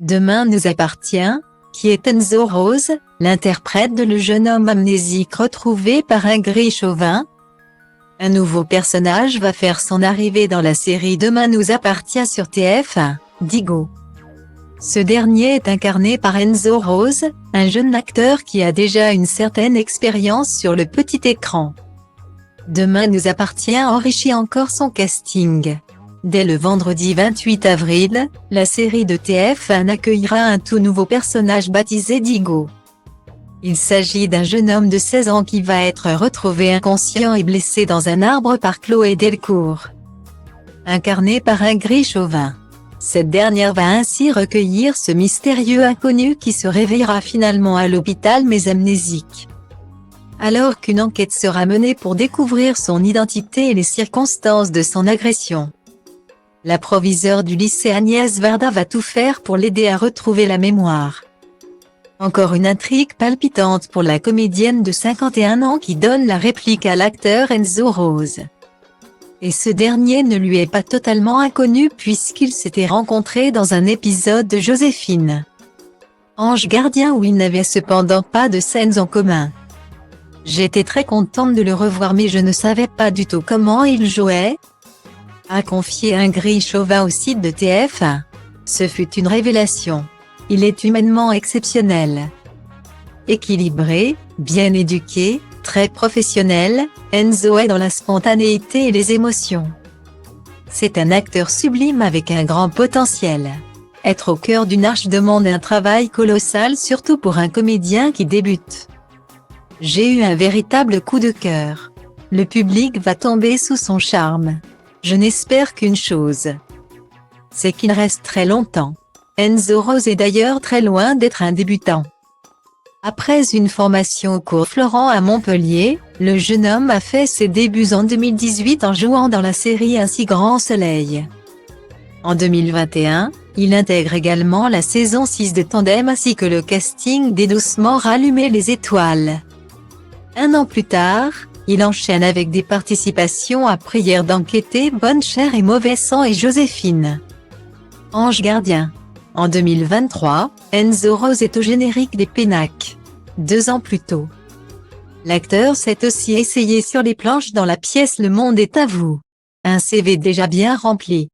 Demain nous appartient, qui est Enzo Rose, l'interprète de le jeune homme amnésique retrouvé par un gris chauvin. Un nouveau personnage va faire son arrivée dans la série Demain nous appartient sur TF1, Digo. Ce dernier est incarné par Enzo Rose, un jeune acteur qui a déjà une certaine expérience sur le petit écran. Demain nous appartient enrichit encore son casting. Dès le vendredi 28 avril, la série de TF1 accueillera un tout nouveau personnage baptisé Digo. Il s'agit d'un jeune homme de 16 ans qui va être retrouvé inconscient et blessé dans un arbre par Chloé Delcourt. Incarné par un gris chauvin. Cette dernière va ainsi recueillir ce mystérieux inconnu qui se réveillera finalement à l'hôpital mais amnésique. Alors qu'une enquête sera menée pour découvrir son identité et les circonstances de son agression. La proviseure du lycée Agnès Varda va tout faire pour l'aider à retrouver la mémoire. Encore une intrigue palpitante pour la comédienne de 51 ans qui donne la réplique à l'acteur Enzo Rose. Et ce dernier ne lui est pas totalement inconnu puisqu'ils s'étaient rencontrés dans un épisode de Joséphine. Ange gardien où ils n'avaient cependant pas de scènes en commun. J'étais très contente de le revoir mais je ne savais pas du tout comment il jouait, a confié un gris chauvin au site de TF1. Ce fut une révélation. Il est humainement exceptionnel. Équilibré, bien éduqué, très professionnel, Enzo est dans la spontanéité et les émotions. C'est un acteur sublime avec un grand potentiel. Être au cœur d'une arche demande un travail colossal surtout pour un comédien qui débute. J'ai eu un véritable coup de cœur. Le public va tomber sous son charme. Je n'espère qu'une chose. C'est qu'il reste très longtemps. Enzo Rose est d'ailleurs très loin d'être un débutant. Après une formation au cours Florent à Montpellier, le jeune homme a fait ses débuts en 2018 en jouant dans la série Un si grand soleil. En 2021, il intègre également la saison 6 de Tandem ainsi que le casting des Doucement rallumées les étoiles. Un an plus tard, il enchaîne avec des participations à Prière d'enquêter, Bonne chère et Mauvais sang et Joséphine. Ange gardien. En 2023, Enzo Rose est au générique des Pénac. 2 ans plus tôt. L'acteur s'est aussi essayé sur les planches dans la pièce Le monde est à vous. Un CV déjà bien rempli.